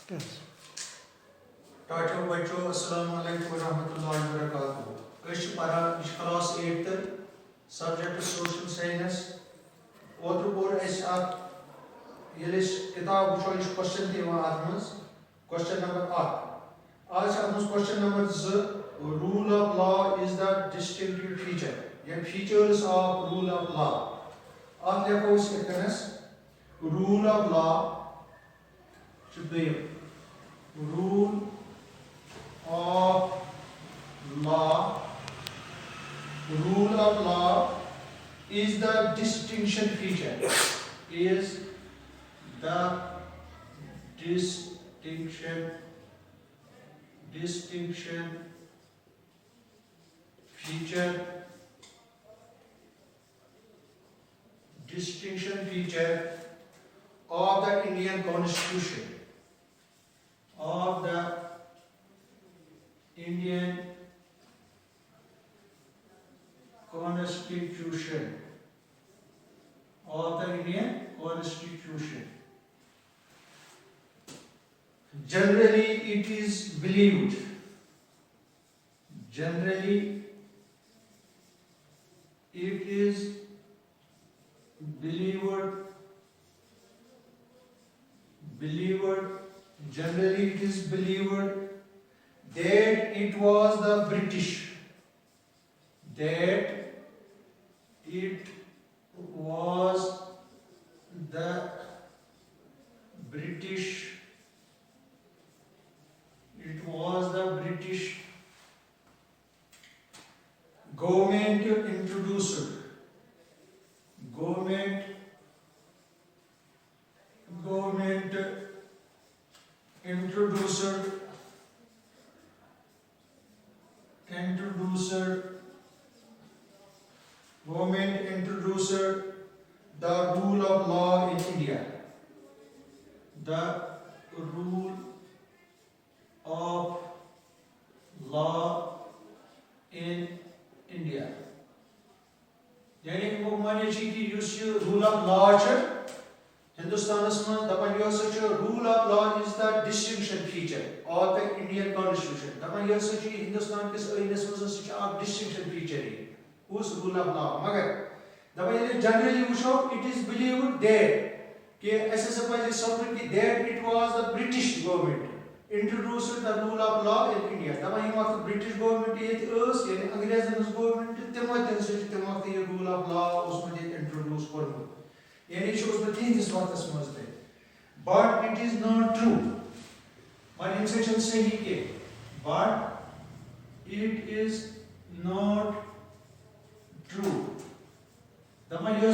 Yes. Tacho Bacho, Assalamu alaikum wa rahmatullahi wa barakatuh. Ish para ish class 8th subject is social science. Other board is up. Yelis kitab wucho ish question thema atmas. Question number 8. आज atmas question number 2. Rule of law is the distinctive feature. Ye features of rule of law. At lekho is kitnes. Rule of law should be rule of law. Rule of law is the distinction feature. Is the distinction feature of the Indian Constitution. Of the Indian Constitution. Of the Indian Constitution. Generally, it is believed. Generally, it is believed. Generally, it is believed that it was the British. That it was the British. It was the British government introduced. Government introduced the rule of law in India. The rule of law in India. यानी वो माने छी कि use rule of law छ हिंदुस्तानस में दपन यो सच rule of law is the distinction feature of the Indian Constitution. दपन यो सच हिंदुस्तान किस आईनस में सच एक distinction feature है उस rule of law. मगर दपन ये generally वुशो it is believed that कि ऐसे समझ समझ कि that it was the British government introduced the rule of law in India. दपन ये वक्त British government ये थी यानी अंग्रेजन government तमत ये rule of law उसमें introduce करना. यानी शो उसमें तीन इस बात समझते हैं. But it is not true. माने इंसेक्शन सही के. But it is not true. दपन ये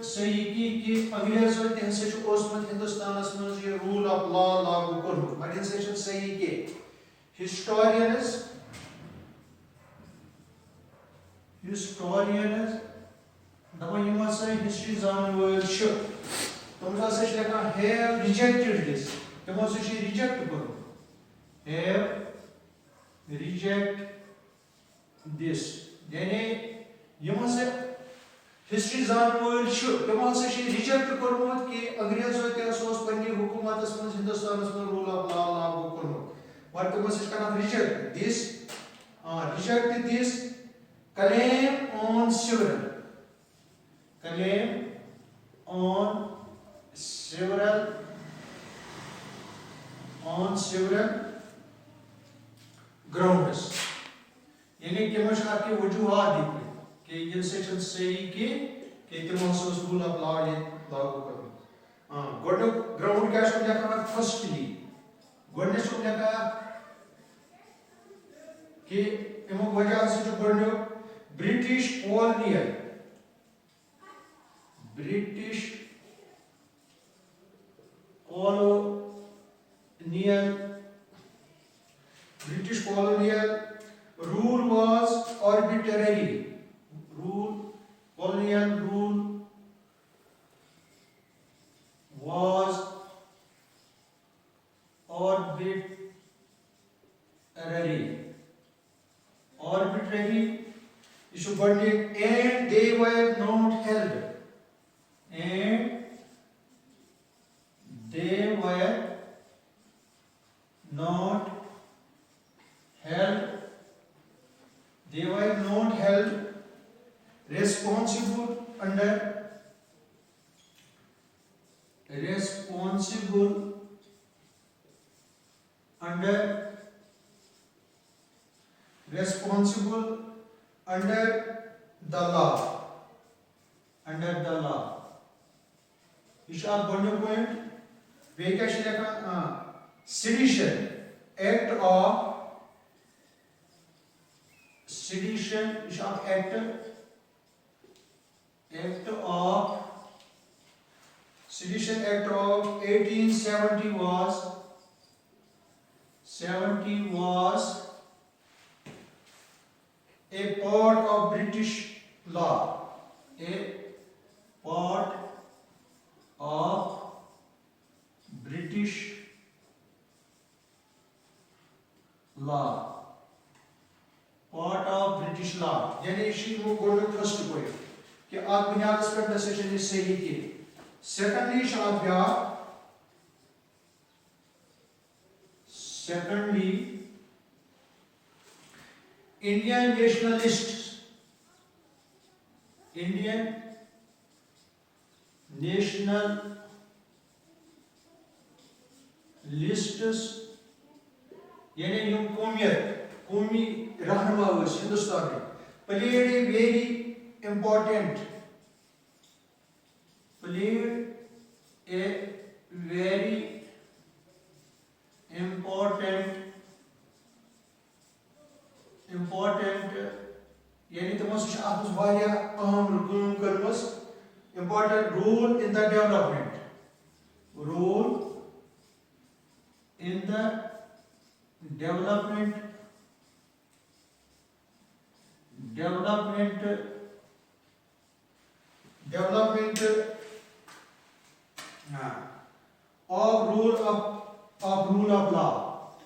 सही कि अंग्रेजों ने इंसेक्शन उसमें हिंदुस्तान में ये rule of law लागू करना. माने इंसेक्शन सही के. Historians दपन यम हसा हिस्ट्री जान वल छ तम हसा छ लेखा have rejected this तम हसा छ रिजेक्ट करो have reject this यानी यम हसा हिस्ट्री जान वल छ तम हसा छ रिजेक्ट करमत कि अंग्रेजों के सोस पन्नी हुकूमतस में हिंदुस्तानस में रूल ऑफ लॉ लागू करनो पर तम हसा छ reject this claim on several grounds. यानी कि मुझे आपके वजूहात दिखे कि ये सेक्शन सही कि तमोसोस रूल ऑफ लॉ ये लागू करना. गोडो ग्राउंड क्या शब्द लिखा फर्स्टली गोडने शब्द लिखा कि इमो वजह से जो गोडो British colonial rule was arbitrary. Colonial rule was arbitrary. issue and they were not held. And they were responsible under the law. This is our point. Sedition act of sedition is act of Sedition Act of 1870 was a part of British law. A part of British law. Part of British law. यानी इसी को gold first point कि आप बुनियाद पर decision इस सही की. Secondly, Indian nationalists यानी यम कौमी रहनुमा हिंदुस्तान में played a very important यानी तमो अहम काम karmas important role in the development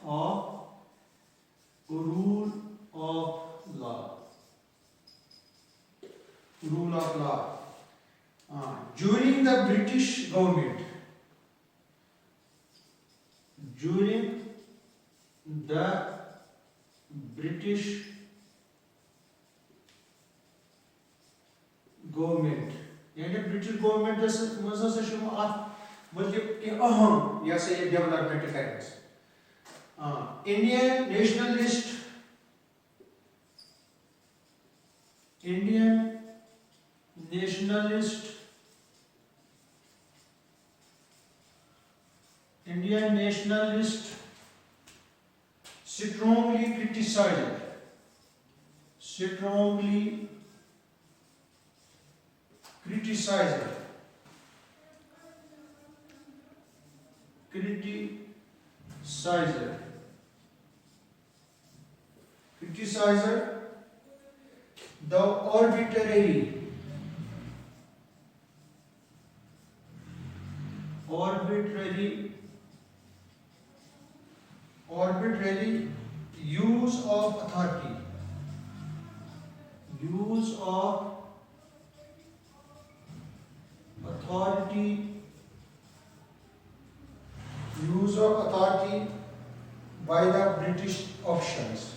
of rule of law. During the British government, यानी ब्रिटिश गवर्नमेंट मतलब कि अहम या से ये डेवलपमेंट करेंगे. Indian nationalist strongly criticized the arbitrary use of authority by the British officials.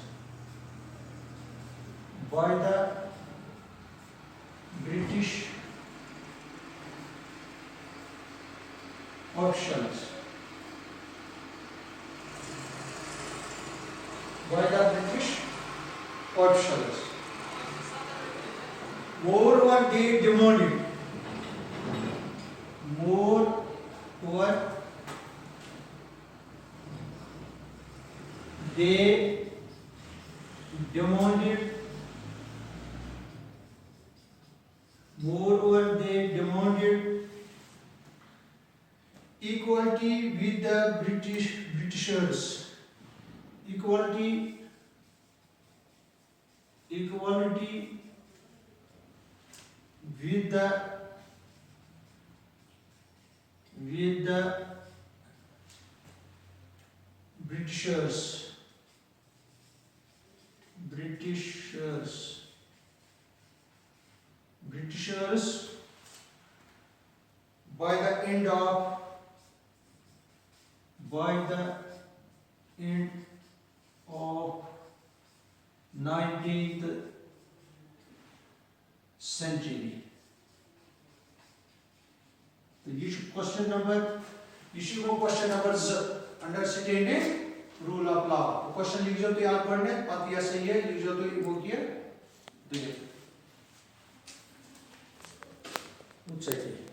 Moreover, they demanded equality with the Britishers. Equality with the Britishers by the end of 19th century. तो ये question number, question number understanding rule of law. Question लिख जाओ तो याद पढ़ने, बात यह सही है, लिख जाओ तो वो किया, तो ये चाहिए.